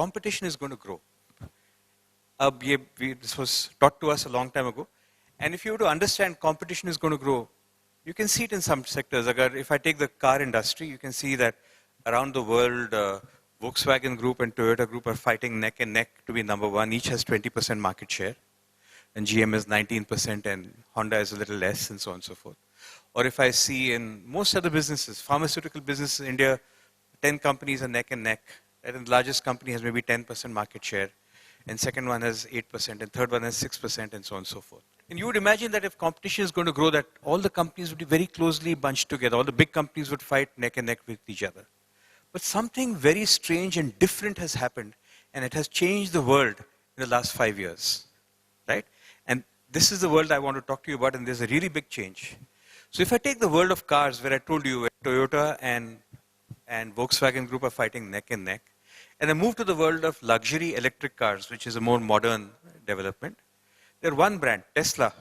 competition is going to grow. This was taught to us a long time ago. And if you were to understand competition is going to grow, you can see it in some sectors. If I take the car industry, you can see that around the world, Volkswagen Group and Toyota Group are fighting neck and neck to be number one. Each has 20% market share. And GM is 19% and Honda is a little less and so on and so forth. Or if I see in most other businesses, pharmaceutical businesses in India, 10 companies are neck and neck. And the largest company has maybe 10% market share. And second one has 8%, and third one has 6%, and so on and so forth. And you would imagine that if competition is going to grow, that all the companies would be very closely bunched together. All the big companies would fight neck and neck with each other. But something very strange and different has happened, and it has changed the world in the last 5 years, right? And this is the world I want to talk to you about, and there's a really big change. So if I take the world of cars, where I told you Toyota and Volkswagen Group are fighting neck and neck, and I move to the world of luxury electric cars, which is a more modern development. There one brand, Tesla,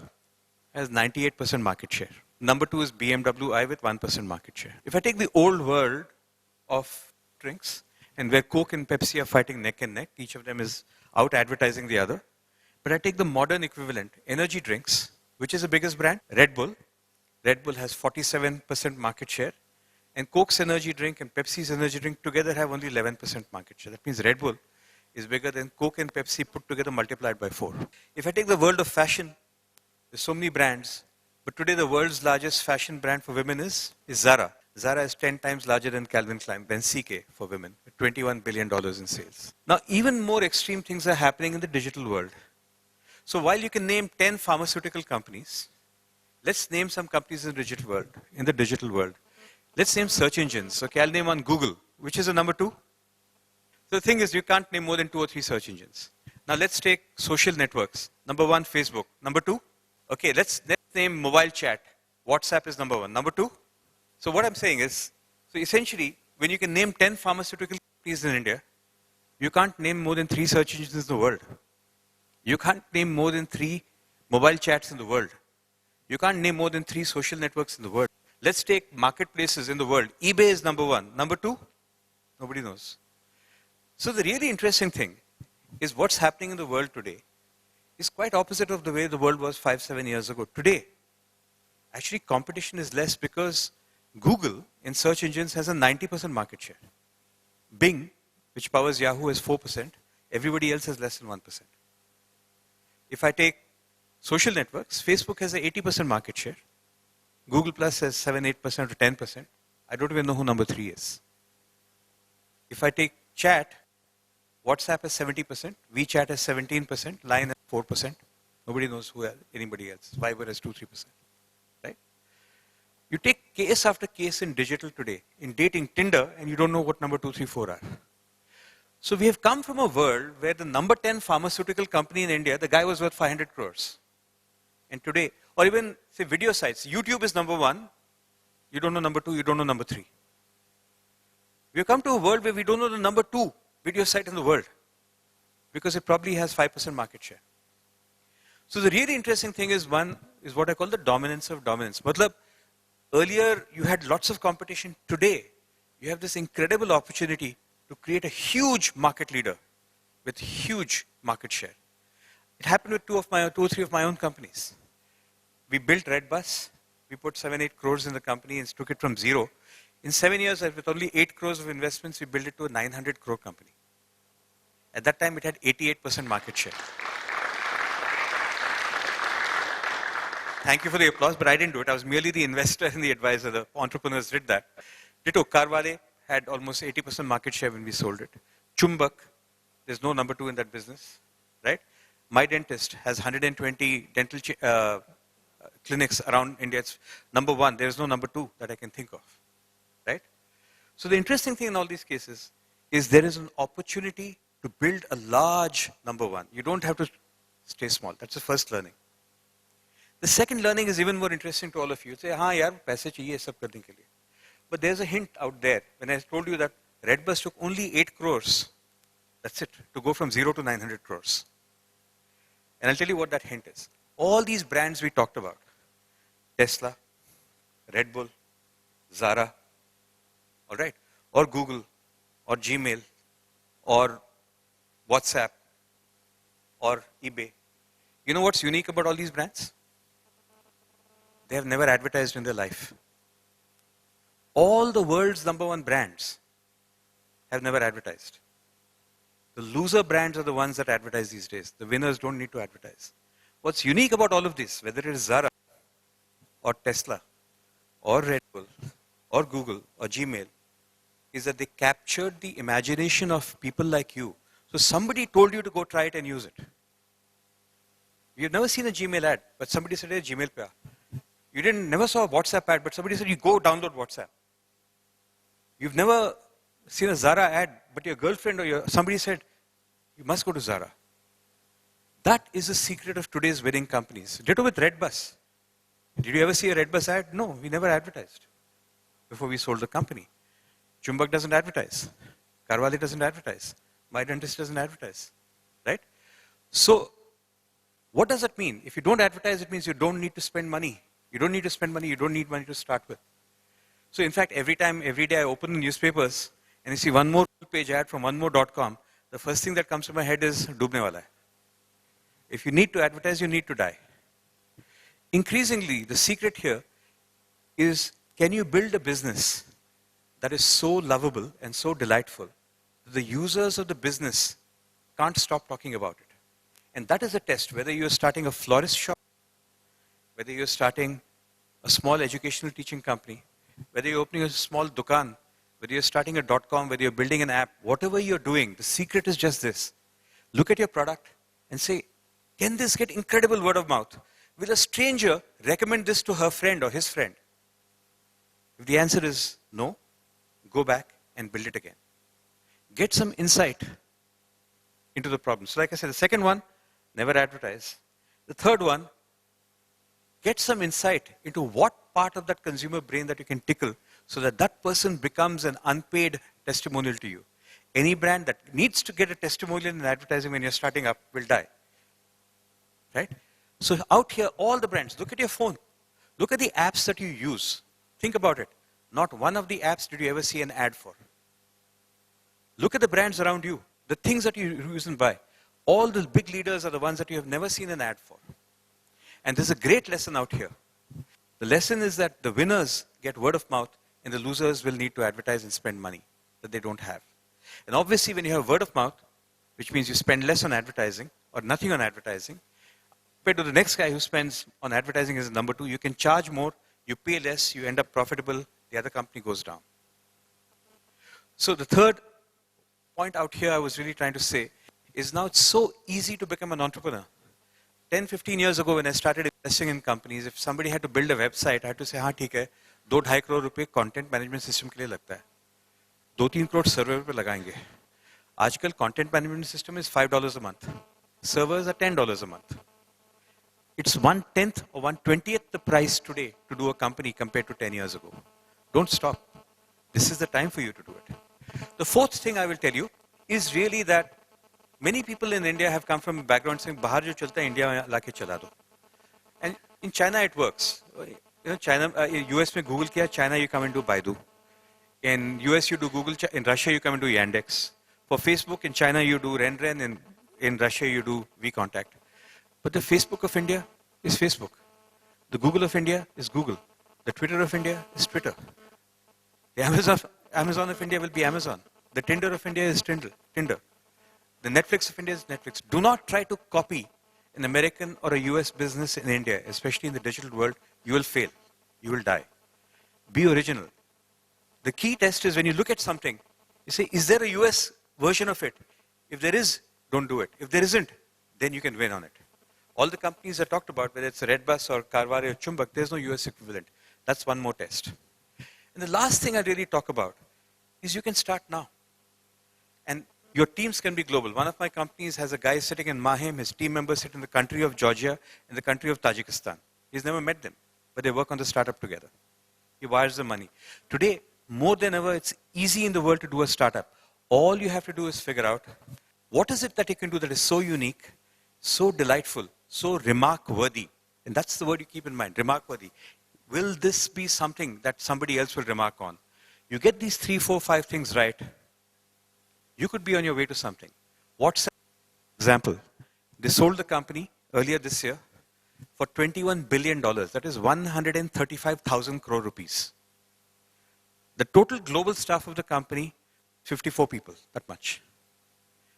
has 98% market share. Number two is BMW I with 1% market share. If I take the old world of drinks, and where Coke and Pepsi are fighting neck and neck, each of them is out advertising the other. But I take the modern equivalent, energy drinks, which is the biggest brand, Red Bull. Red Bull has 47% market share. And Coke's energy drink and Pepsi's energy drink together have only 11% market share. That means Red Bull is bigger than Coke and Pepsi put together multiplied by 4. If I take the world of fashion, there's so many brands, but today the world's largest fashion brand for women is Zara. Zara is 10 times larger than Calvin Klein, than CK for women, with $21 billion in sales. Now, even more extreme things are happening in the digital world. So while you can name 10 pharmaceutical companies, let's name some companies in the digital world. Let's name search engines. Okay, I'll name one Google, which is the number 2. So the thing is, you can't name more than 2 or 3 search engines. Now let's take social networks. Number 1, Facebook. Number 2? Okay, let's name mobile chat. WhatsApp is number 1. Number 2? So what I'm saying is, so essentially, when you can name 10 pharmaceutical companies in India, you can't name more than 3 search engines in the world. You can't name more than 3 mobile chats in the world. You can't name more than 3 social networks in the world. Let's take marketplaces in the world. eBay is number 1. Number 2? Nobody knows. So the really interesting thing is what's happening in the world today is quite opposite of the way the world was 5-7 years ago. Today, actually competition is less because Google in search engines has a 90% market share. Bing, which powers Yahoo, has 4%. Everybody else has less than 1%. If I take social networks, Facebook has an 80% market share. Google Plus has 7-8% to 10%. I don't even know who number 3 is. If I take chat, WhatsApp has 70%, WeChat has 17%, Line has 4%. Nobody knows anybody else. Viber has 2-3%. Right? You take case after case in digital today, in dating, Tinder, and you don't know what number 2, 3, 4 are. So we have come from a world where the number 10 pharmaceutical company in India, the guy was worth 500 crores. And today, or even say video sites, YouTube is number 1, you don't know number 2, you don't know number 3. We have come to a world where we don't know the number 2 video site in the world because it probably has 5% market share. So the really interesting thing is one is what I call the dominance of dominance. Matlab, earlier you had lots of competition. Today, you have this incredible opportunity to create a huge market leader with huge market share. It happened with 2 or 3 of my own companies. We built Redbus. We put 7-8 crores in the company and took it from 0. In 7 years, with only 8 crores of investments, we built it to a 900 crore company. At that time, it had 88% market share. Thank you for the applause, but I didn't do it. I was merely the investor and the advisor. The entrepreneurs did that. Ditto, Carvale had almost 80% market share when we sold it. Chumbak, there's no number 2 in that business, right? My Dentist has 120 dental clinics around India. It's number 1. There is no number 2 that I can think of, right? So the interesting thing in all these cases is there is an opportunity to build a large number 1. You don't have to stay small. That's the first learning. The second learning is even more interesting to all of you. Say, हाँ यार पैसे चाहिए सब करने के लिए. But there's a hint out there. When I told you that Redbus took only 8 crores, that's it, to go from 0 to 900 crores. And I'll tell you what that hint is. All these brands we talked about, Tesla, Red Bull, Zara, all right, or Google, or Gmail, or WhatsApp, or eBay. You know what's unique about all these brands? They have never advertised in their life. All the world's #1 brands have never advertised. The loser brands are the ones that advertise these days. The winners don't need to advertise. What's unique about all of this, whether it is Zara, or Tesla, or Red Bull, or Google, or Gmail, is that they captured the imagination of people like you. So somebody told you to go try it and use it. You've never seen a Gmail ad, but somebody said, hey, Gmail pe aa. You never saw a WhatsApp ad, but somebody said, you go download WhatsApp. You've never seen a Zara ad, but your girlfriend or somebody said, you must go to Zara. That is the secret of today's winning companies. Ditto with Redbus. Did you ever see a Redbus ad? No, we never advertised before we sold the company. Chumbak doesn't advertise. Karwali doesn't advertise. My dentist doesn't advertise. Right? So, what does that mean? If you don't advertise, it means you don't need to spend money. You don't need to spend money, you don't need money to start with. So in fact, every day I open the newspapers and I see one more page ad from onemore.com, the first thing that comes to my head is, doobne wala hai. If you need to advertise, you need to die. Increasingly, the secret here is, can you build a business that is so lovable and so delightful that the users of the business can't stop talking about it? And that is a test, whether you're starting a florist shop, whether you're starting a small educational teaching company, whether you're opening a small dukan, whether you're starting a .com, whether you're building an app, whatever you're doing, the secret is just this. Look at your product and say, can this get incredible word of mouth? Will a stranger recommend this to her friend or his friend? If the answer is no, go back and build it again. Get some insight into the problem. So like I said, the second one, never advertise. The third one, get some insight into what part of that consumer brain that you can tickle so that that person becomes an unpaid testimonial to you. Any brand that needs to get a testimonial in advertising when you're starting up will die. Right? So out here, all the brands, look at your phone. Look at the apps that you use. Think about it. Not one of the apps did you ever see an ad for. Look at the brands around you, the things that you use and buy. All the big leaders are the ones that you have never seen an ad for. And there's a great lesson out here. The lesson is that the winners get word of mouth and the losers will need to advertise and spend money that they don't have. And obviously when you have word of mouth, which means you spend less on advertising or nothing on advertising, compared to the next guy who spends on advertising as number 2, you can charge more, you pay less, you end up profitable, the other company goes down. So the third point out here I was really trying to say is now it's so easy to become an entrepreneur. 10, 15 years ago when I started investing in companies, if somebody had to build a website, I had to say, हाँ ठीक है, 2-2.5 crore रुपए content management system के लिए लगता है. 2-3 crore server पे लगाएंगे. आजकल content management system is $5 a month. Servers are $10 a month. It's 1/10 or 1/20th the price today to do a company compared to 10 years ago. Don't stop. This is the time for you to do it. The fourth thing I will tell you is really that many people in India have come from a background saying, "Bahar jo chalta hai, India mein laake chala do." And in China it works. You know, China, US mein Google kiya, China you come into Baidu. In US you do Google, in Russia you come into Yandex. For Facebook in China you do RenRen, and in Russia you do VKontact. But the Facebook of India is Facebook. The Google of India is Google. The Twitter of India is Twitter. The Amazon of India will be Amazon. The Tinder of India is Tinder. The Netflix of India is Netflix. Do not try to copy an American or a US business in India, especially in the digital world. You will fail. You will die. Be original. The key test is when you look at something, you say, is there a US version of it? If there is, don't do it. If there isn't, then you can win on it. All the companies I talked about, whether it's Redbus or Karwari or Chumbak, there's no US equivalent. That's one more test. And the last thing I really talk about is you can start now. And your teams can be global. One of my companies has a guy sitting in Mahim, his team members sit in the country of Georgia, in the country of Tajikistan. He's never met them, but they work on the startup together. He wires the money. Today, more than ever, it's easy in the world to do a startup. All you have to do is figure out what is it that you can do that is so unique, so delightful, so remark-worthy. And that's the word you keep in mind, remark-worthy. Will this be something that somebody else will remark on? You get these 3, 4, 5 things right, you could be on your way to something. WhatsApp Example, they sold the company earlier this year for $21 billion. That is 135,000 crore rupees. The total global staff of the company, 54 people, that much.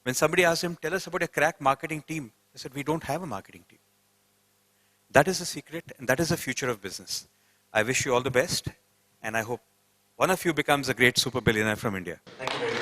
When somebody asked him, tell us about a crack marketing team, he said, we don't have a marketing team. That is the secret, and that is the future of business. I wish you all the best, and I hope one of you becomes a great super billionaire from India. Thank you very much.